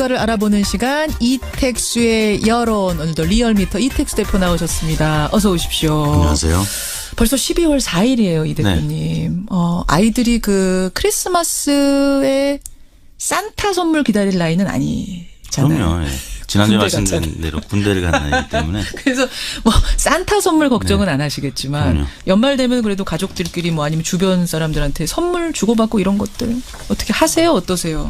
물가를 알아보는 시간 이택수의 여론. 오늘도 리얼미터 이택수 대표 나오셨습니다. 어서 오십시오. 안녕하세요. 벌써 12월 4일이에요, 이 대표님. 네. 아이들이 그 크리스마스에 산타 선물 기다릴 나이는 아니잖아요. 그럼요. 예. 지난주에 말씀드린 대로 군대를 간 나이기 때문에. 그래서 뭐 산타 선물 걱정은 안 하시겠지만 그럼요. 연말 되면 그래도 가족들끼리 뭐 아니면 주변 사람들한테 선물 주고받고 이런 것들 어떻게 하세요? 어떠세요?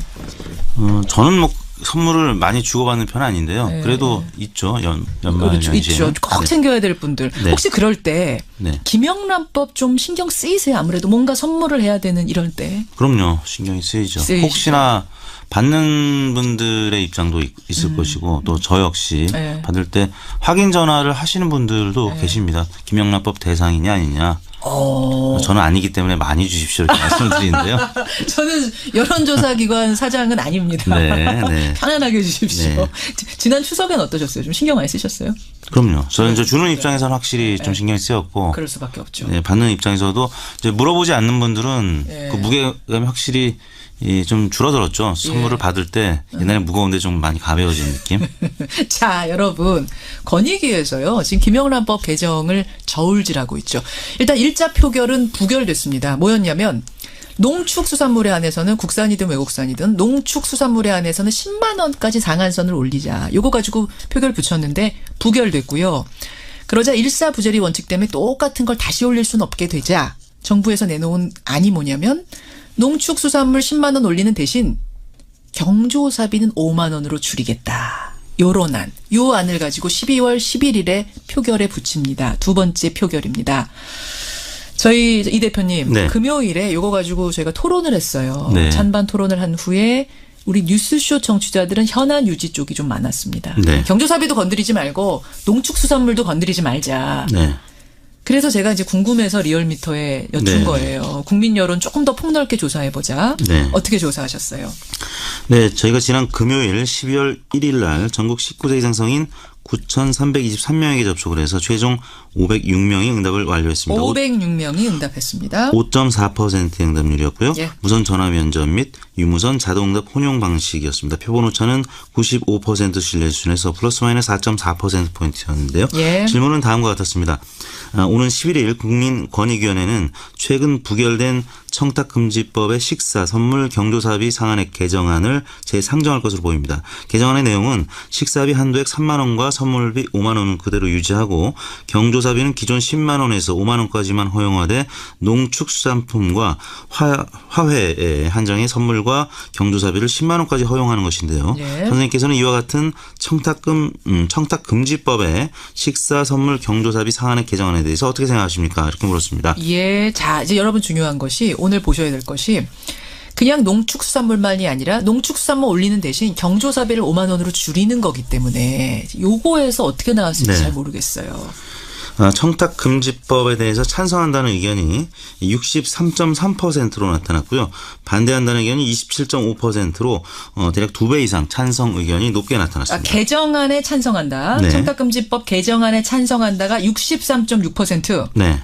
저는 뭐 선물을 많이 주고받는 편은 아닌데요. 네. 그래도 있죠. 연말 그렇죠. 연시에. 있죠. 꼭 챙겨야 될 분들. 네. 혹시 그럴 때 네. 김영란법 좀 신경 쓰이세요? 아무래도 뭔가 선물을 해야 되는 이럴 때. 그럼요. 신경이 쓰이죠. 혹시나 받는 분들의 입장도 있을 것이고 또 저 역시 네. 받을 때 확인 전화를 하시는 분들도 계십니다. 김영란법 대상이냐 아니냐. 저는 아니기 때문에 많이 주십시오 이렇게 말씀을 드리는데요. 저는 여론조사기관 사장은 아닙니다. 네. 편안하게 해주십시오. 네. 지난 추석엔 어떠셨어요? 좀 신경 많이 쓰셨어요? 그럼요. 저는 이제 주는 입장에서는 확실히 좀 신경이 쓰였고. 그럴 수밖에 없죠. 네, 받는 입장에서도 이제 물어보지 않는 분들은 네. 그 무게감이 확실히 좀 줄어들었죠. 선물을 받을 때 옛날에 무거운데 좀 많이 가벼워진 느낌. 자, 여러분. 권익위에서요. 지금 김영란법 개정을 저울질하고 있죠. 일단 1차 표결은 부결됐습니다. 뭐였냐면 농축수산물에 한해서는 국산이든 외국산이든 농축수산물에 한해서는 10만 원까지 상한선을 올리자. 요거 가지고 표결 붙였는데 부결됐고요. 그러자 일사부재리 원칙 때문에 똑같은 걸 다시 올릴 수는 없게 되자 정부에서 내놓은 안이 뭐냐면 농축수산물 10만 원 올리는 대신 경조사비는 5만 원으로 줄이겠다. 요런 안. 요 안을 가지고 12월 11일에 표결에 붙입니다. 두 번째 표결입니다. 저희 이 대표님 네. 금요일에 요거 가지고 저희가 토론을 했어요. 네. 찬반 토론을 한 후에 우리 뉴스쇼 청취자들은 현안 유지 쪽이 좀 많았습니다. 네. 경조사비도 건드리지 말고 농축수산물도 건드리지 말자. 네. 그래서 제가 이제 궁금해서 리얼미터에 여쭌 네. 거예요. 국민 여론 조금 더 폭넓게 조사해보자. 네. 어떻게 조사하셨어요? 네, 저희가 지난 금요일 12월 1일 날 전국 19세 이상 성인 9,323명에게 접촉을 해서 최종 506명이 응답을 완료했습니다. 506명이 응답했습니다. 5.4%의 응답률이었고요. 예. 무선 전화 면접 및 유무선 자동응답 혼용 방식이었습니다. 표본 오차는 95% 신뢰 수준에서 플러스 마이너스 4.4%포인트였는데요. 예. 질문은 다음과 같았습니다. 오는 11일 국민권익위원회는 최근 부결된 청탁금지법의 식사, 선물, 경조사비 상한액 개정안을 재상정할 것으로 보입니다. 개정안의 내용은 식사비 한도액 3만 원과 선물비 5만 원은 그대로 유지하고 경조사비는 기존 10만 원에서 5만 원까지만 허용하되 농축수산품과 화훼에 한정해 선물과 경조사비를 10만 원까지 허용하는 것인데요. 예. 선생님께서는 이와 같은 청탁금지법의 식사, 선물, 경조사비 상한액 개정안에 대해서 어떻게 생각하십니까? 이렇게 물었습니다. 예. 자, 이제 여러분 중요한 것이 오늘 보셔야 될 것이 그냥 농축수산물만이 아니라 농축수산물 올리는 대신 경조사비를 5만 원으로 줄이는 거기 때문에 요거에서 어떻게 나왔을지 네. 잘 모르겠어요. 청탁금지법에 대해서 찬성한다는 의견이 63.3%로 나타났고요. 반대한다는 의견이 27.5%로 대략 2배 이상 찬성 의견이 높게 나타났습니다. 개정안에 찬성한다. 네. 청탁금지법 개정안에 찬성한다가 63.6%. 네.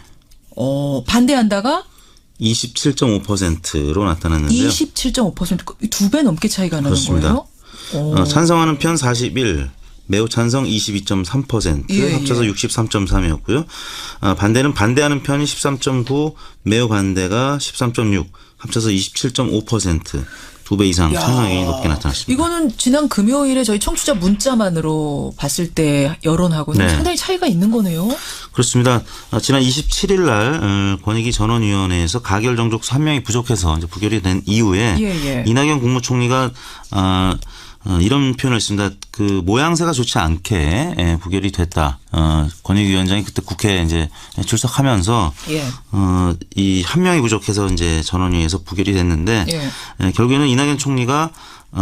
반대한다가 27.5%로 나타났는데요. 27.5%. 2배 넘게 차이가 나는 그렇습니다. 거예요? 찬성하는 편 41, 매우 찬성 22.3%, 예, 합쳐서 예. 63.3이었고요. 반대는 반대하는 편이 13.9, 매우 반대가 13.6, 합쳐서 27.5%, 2배 이상 찬성 의견이 높게 나타났습니다. 이거는 지난 금요일에 저희 청취자 문자만으로 봤을 때 여론하고는 네. 상당히 차이가 있는 거네요. 그렇습니다. 지난 27일 날 권익위 전원위원회에서 가결 정족수 1명이 부족해서 이제 부결이 된 이후에 예. 이낙연 국무총리가 이런 표현을 했습니다. 그 모양새가 좋지 않게 부결이 됐다. 권익위원장이 그때 국회에 이제 출석하면서 예. 이 1명이 부족해서 이제 전원위에서 부결이 됐는데 예. 결국에는 이낙연 총리가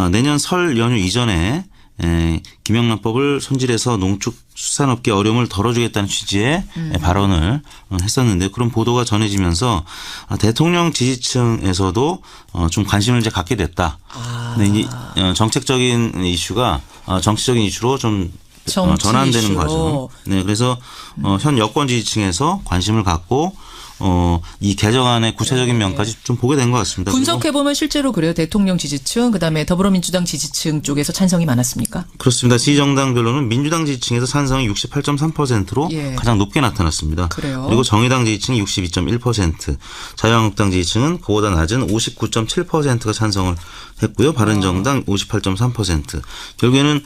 내년 설 연휴 이전에 김영란법을 손질해서 농축수산업계 어려움을 덜어주겠다는 취지의 발언을 했었는데 그런 보도가 전해지면서 대통령 지지층에서도 좀 관심을 이제 갖게 됐다. 근데 이제 정책적인 이슈가 정치적인 이슈로 좀 전환되는 이슈로. 과정. 네, 그래서 현 여권 지지층에서 관심을 갖고 이 개정안의 구체적인 면까지 좀 보게 된 것 같습니다. 분석해보면 실제로 그래요. 대통령 지지층, 그다음에 더불어민주당 지지층 쪽에서 찬성이 많았습니까? 그렇습니다. 지정당별로는 민주당 지지층에서 찬성이 68.3%로 예. 가장 높게 나타났습니다. 그래요. 그리고 정의당 지지층이 62.1%, 자유한국당 지지층은 그보다 낮은 59.7%가 찬성을 했고요. 바른정당 58.3%. 결국에는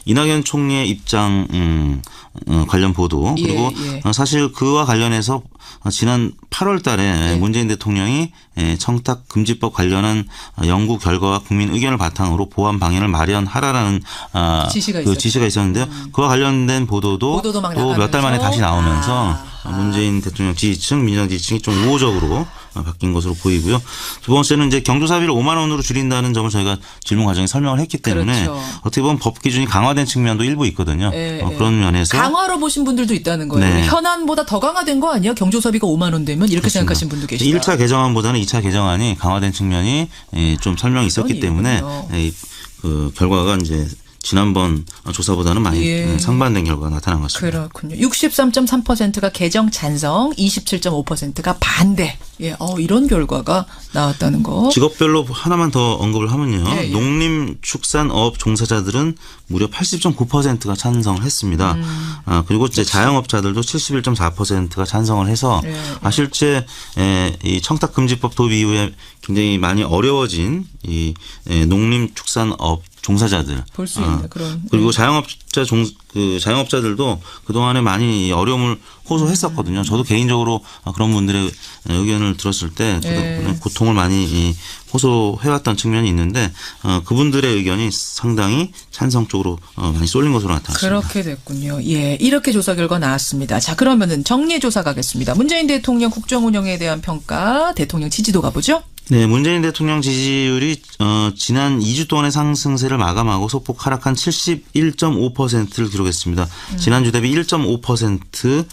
이낙연 총리의 입장 관련 보도 그리고 사실 그와 관련해서 지난 8월 달에 문재인 대통령이 청탁 금지법 관련한 연구 결과와 국민 의견을 바탕으로 보완 방향을 마련하라라는 지시가 있었는데요. 그와 관련된 보도도 또 몇 달 만에 다시 나오면서 문재인 대통령 지지층, 민주당 지지층이 좀 우호적으로 바뀐 것으로 보이고요. 두 번째는 이제 경조사비를 5만 원으로 줄인다는 점을 저희가 질문 과정에 설명을 했기 때문에 그렇죠. 어떻게 보면 법 기준이 강화된 측면도 일부 있거든요. 그런 면에서 강화로 보신 분들도 있다는 거예요. 네. 현안보다 더 강화된 거 아니야? 경조사비가 5만 원 되면 이렇게 그렇습니다. 생각하시는 분도 계시다. 1차 개정안보다는 2차 개정안이 강화된 측면이 좀 설명이 있었기 때문에 그 결과가 이제 지난번 조사보다는 많이 상반된 결과가 나타난 것 같습니다. 그렇군요. 63.3%가 개정 찬성, 27.5%가 반대. 이런 결과가 나왔다는 거. 직업별로 하나만 더 언급을 하면요. 예. 농림축산업 종사자들은 무려 80.9%가 찬성을 했습니다. 그리고 이제 자영업자들도 71.4%가 찬성을 해서 실제 이 청탁금지법 도입 이후에 굉장히 많이 어려워진 이 농림축산업 종사자들 볼 수 있는 그런 그리고 자영업자들도 그동안에 많이 어려움을 호소했었거든요. 저도 개인적으로 그런 분들의 의견을 들었을 때 고통을 많이 호소해왔던 측면이 있는데 그분들의 의견이 상당히 찬성 쪽으로 많이 쏠린 것으로 나타났습니다. 그렇게 됐군요. 이렇게 조사 결과 나왔습니다. 자, 그러면은 정리해 조사 가겠습니다. 문재인 대통령 국정 운영에 대한 평가, 대통령 지지도 가보죠. 네, 문재인 대통령 지지율이 지난 2주 동안의 상승세를 마감하고 소폭 하락한 71.5%를 기록했습니다. 지난주 대비 1.5%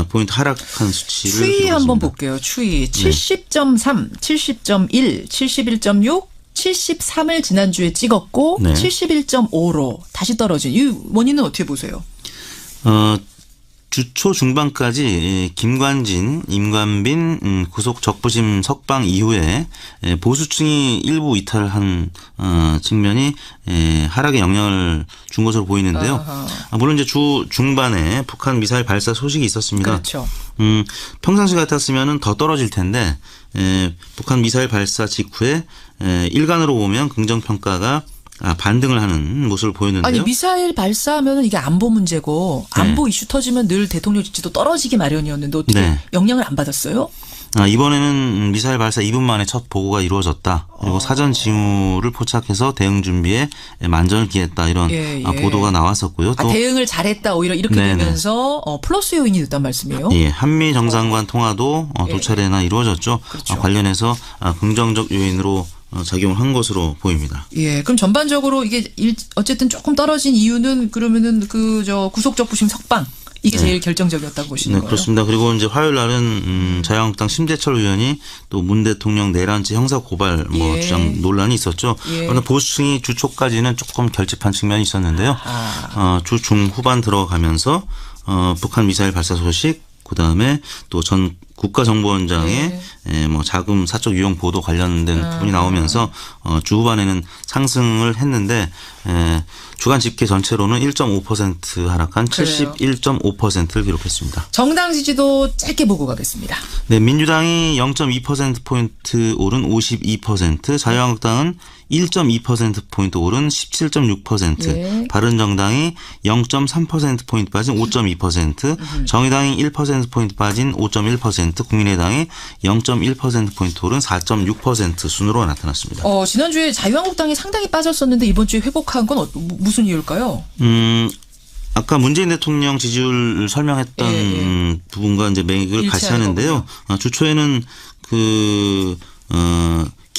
포인트 하락한 수치를 추이 기록했습니다. 한번 볼게요. 추이 70.3, 70.1, 71.6, 73을 지난주에 찍었고 71.5로 다시 떨어진 이 원인은 어떻게 보세요? 주초 중반까지 김관진, 임관빈 구속 적부심 석방 이후에 보수층이 일부 이탈한 측면이 하락에 영향을 준 것으로 보이는데요. 물론 이제 주 중반에 북한 미사일 발사 소식이 있었습니다. 그렇죠. 평상시 같았으면 더 떨어질 텐데 북한 미사일 발사 직후에 일간으로 보면 긍정평가가 반등을 하는 모습을 보였는데요. 아니 미사일 발사하면 이게 안보 문제고 안보 이슈 터지면 늘 대통령 지지도 떨어지기 마련이었는데 어떻게 영향을 안 받았어요? 이번에는 미사일 발사 2분 만에 첫 보고가 이루어졌다. 그리고 사전 징후를 포착해서 대응 준비에 만전을 기했다. 이런 보도가 나왔었고요. 또 대응을 잘했다. 오히려 이렇게 되면서 플러스 요인이 됐단 말씀이에요. 예, 한미 정상간 통화도 두 차례나 이루어졌죠. 그렇죠. 관련해서 긍정적 요인으로 작용을 한 것으로 보입니다. 그럼 전반적으로 이게 어쨌든 조금 떨어진 이유는 그러면은 구속 적부심 석방 이게 제일 결정적이었다고 보시는 거예요? 그렇습니다. 그리고 이제 화요일 날은 자유한국당 심재철 의원이 또 문 대통령 내란죄 형사 고발 주장 논란이 있었죠. 그런데 보수층이 주 초까지는 조금 결집한 측면이 있었는데요. 주 중후반 들어가면서 북한 미사일 발사 소식 그다음에 또 전 국가정보원장의 자금 사적 유용 보도 관련된 부분이 나오면서 주 후반에는 상승을 했는데 주간 집계 전체로는 1.5% 하락한 71.5%를 기록했습니다. 정당 지지도 짧게 보고 가겠습니다. 네, 민주당이 0.2%포인트 오른 52%, 자유한국당은 1.2%포인트 오른 17.6%, 바른정당이 0.3%포인트 빠진 5.2%, 정의당이 1%포인트 빠진 5.1%, 국민의당이 0.1%포인트 오른 4.6% 순으로 나타났습니다. 지난주에 자유한국당이 상당히 빠졌었는데 이번 주에 회복한 건 무슨 이유일까요? 아까 문재인 대통령 지지율 설명했던 부분과 이제 맥을 같이 하는데요. 주초에는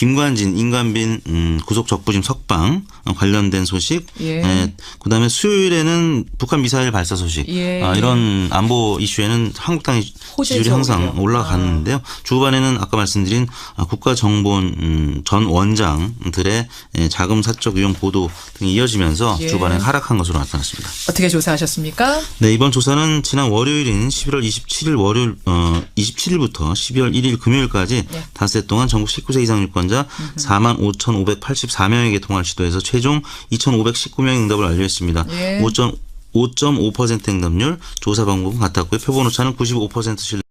김관진, 임관빈 구속 적부심 석방 관련된 소식. 예. 그다음에 수요일에는 북한 미사일 발사 소식. 예. 이런 안보 이슈에는 한국당의 지지율이 호재죠, 항상 오히려. 올라갔는데요. 주반에는 아까 말씀드린 국가정보원 전 원장들의 자금 사적 유용 보도 등이 이어지면서 예. 주반에 하락한 것으로 나타났습니다. 어떻게 조사하셨습니까? 네, 이번 조사는 지난 월요일인 11월 27일 월요일 27일부터 12월 1일 금요일까지 네. 닷새 동안 전국 19세 이상 유권자 45,584명에게 통화를 시도해서 최종 2,519명의 응답을 완료했습니다. 예. 5.5% 응답률, 조사 방법은 같았고요. 표본 오차는 95% 신뢰